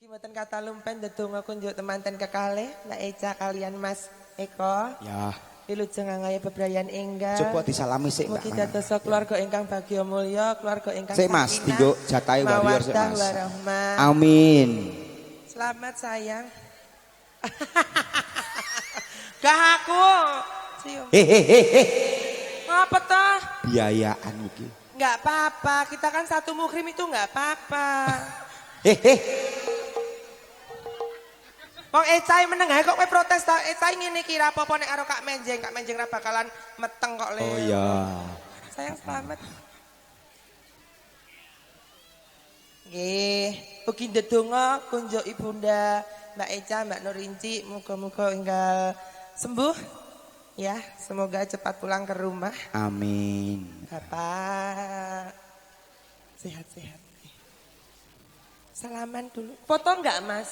Mboten kata lumpen ndedonga kunjuk temanten kekalih Mbak Eca kalian Mas Eko. Ya. Wilujeng angaya bebrayan enggal. Coba disalami sik Mbak. Mugi dados keluarga ingkang bagya mulya, keluarga ingkang sik Mas, dinggo jatahe warrior sik Mas. Amin. Selamat sayang. Gak aku. Hehehe. Apa toh? Biayaan iki. Enggak apa-apa, kita kan satu muhrim itu enggak apa-apa. Hehe. Wong Ecai meneng ae kok kowe protes ta? Ecai ngene iki ra apa-apa nek karo Kak Menjeng ra bakalan meteng kok le. Oh iya. Sayang selamat. Nggih, ugi ndedonga kunjuk Ibunda Mbak Eca, Mbak Nurinci, muga-muga enggal sembuh. Ya, semoga cepat pulang ke rumah. Amin. Bapak sehat-sehat. Salaman dulu. Foto enggak, Mas?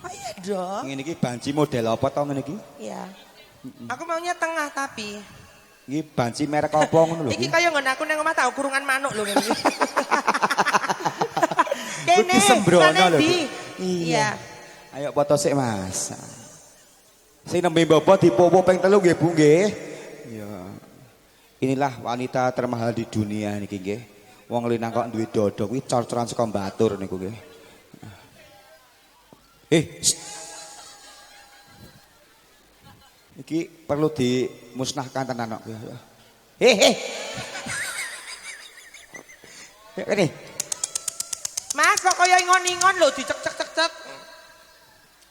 Oh iya dong. Ngene iki banci model apa to ngene iki? Iya. Aku maunya tengah tapi. Iki banci merek apa ngono lho. Iki kaya nggon aku nang omah tau kurungan manuk lho ngene iki. Kene sembrono lho. Iya. Ayo foto sik, Mas. Sing nembe bobo dipopo ping 3 nggih, Bu nggih. Ya. Inilah wanita termahal di dunia niki nggih. Wong linang kok duwe dodo kuwi cor-coran saka Batur niku nggih. Iki perlu dimusnahkan tenan kok. Ini. Mas kok kaya ingon-ingon lho dicek-cek-cek.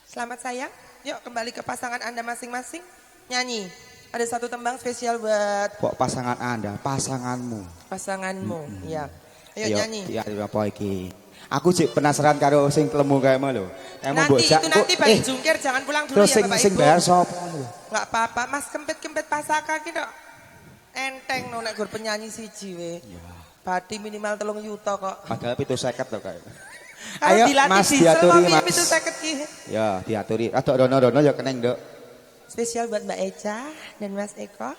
Selamat sayang. Yuk kembali ke pasangan Anda masing-masing. Nyanyi. Ada satu tembang spesial buat Kok pasangan Anda, pasanganmu. Pasanganmu. Iya. Ayo nyanyi. Iya, apa iki? Aku sih penasaran karo sing kelemu kae mau lho. Nanti itu nanti bagi jungkir jangan pulang dulu terus ya Bapak Ibu. Sing bayar sapa lho? Enggak apa-apa, Mas kempit-kempit pasaka ki kok. Enteng no nek gur penyanyi siji we. Ya. Badi minimal 3 juta kok. Padahal 750 to kae. Ayo Mas diaturi Mas. 750 ki. Ya, diaturi. Adok rono-rono ya keneng, Nduk. Spesial buat Mbak Eca dan Mas Eko.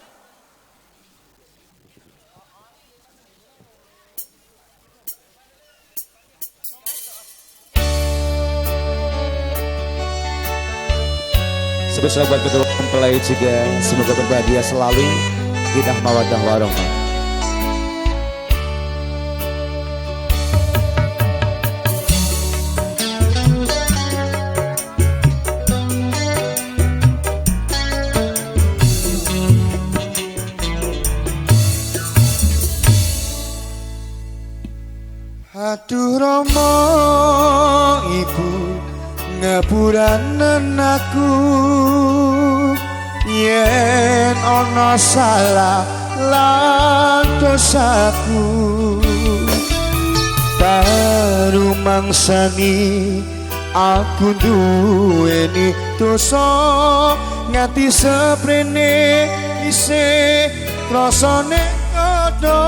Spesial buat kedua mempelai juga. Semoga berbahagia selalu. Kita mawaddah warahmah. Aduh Rama ibu ngapuranen aku yen ana salah lan dosaku baru mangsani aku duweni dosa nganti seprene isih rasane kodho.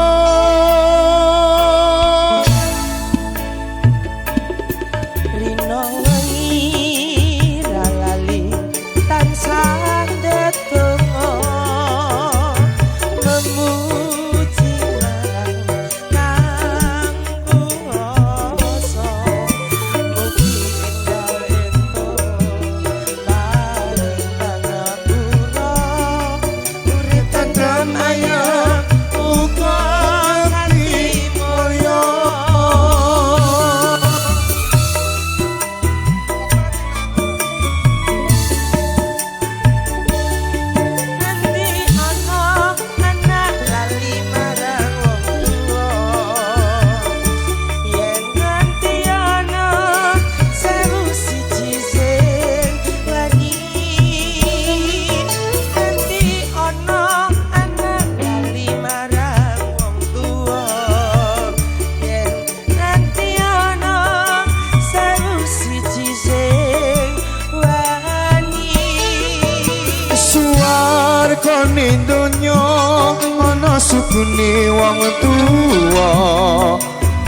Sukune wong tuwa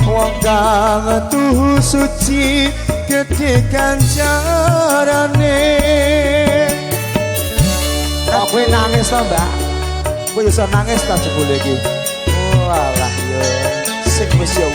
wong kang tuhu suci gedhe kancarane. Kowe nangis to, Mbak? Kowe iso nangis ta jebule iki? Walah yo sing wis ya.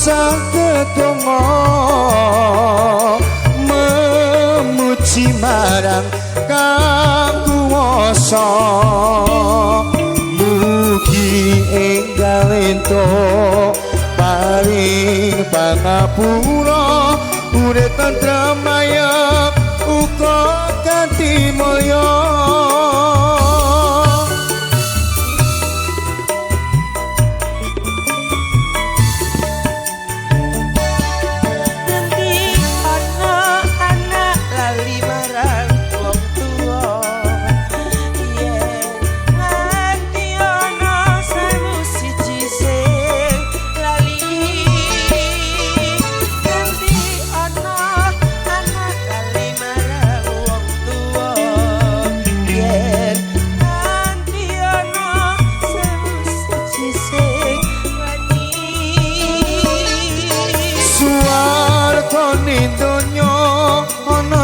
tansah ketongo memuji marang Kang Kuwasa mugi enggal entuk paring pangapura urip tentrem ayem uga kanthi mulya.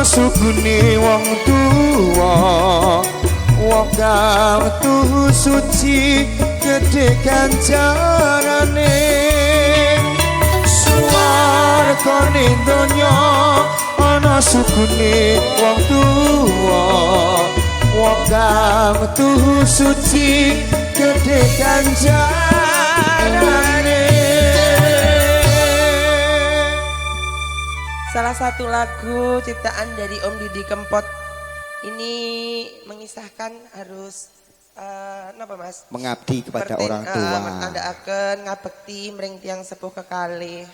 Sugune wong tuwa wong kang tuhu suci gedhe ganjarane suwargane donya ana sugune wong tuwa wong kang tuhu suci gedhe ganjarane. Salah satu lagu ciptaan dari Om Didi Kempot ini mengisahkan harus apa Mas? Mengabdi kepada orang tua. Ada akan ngabekti mring tiang sepuh kekalih.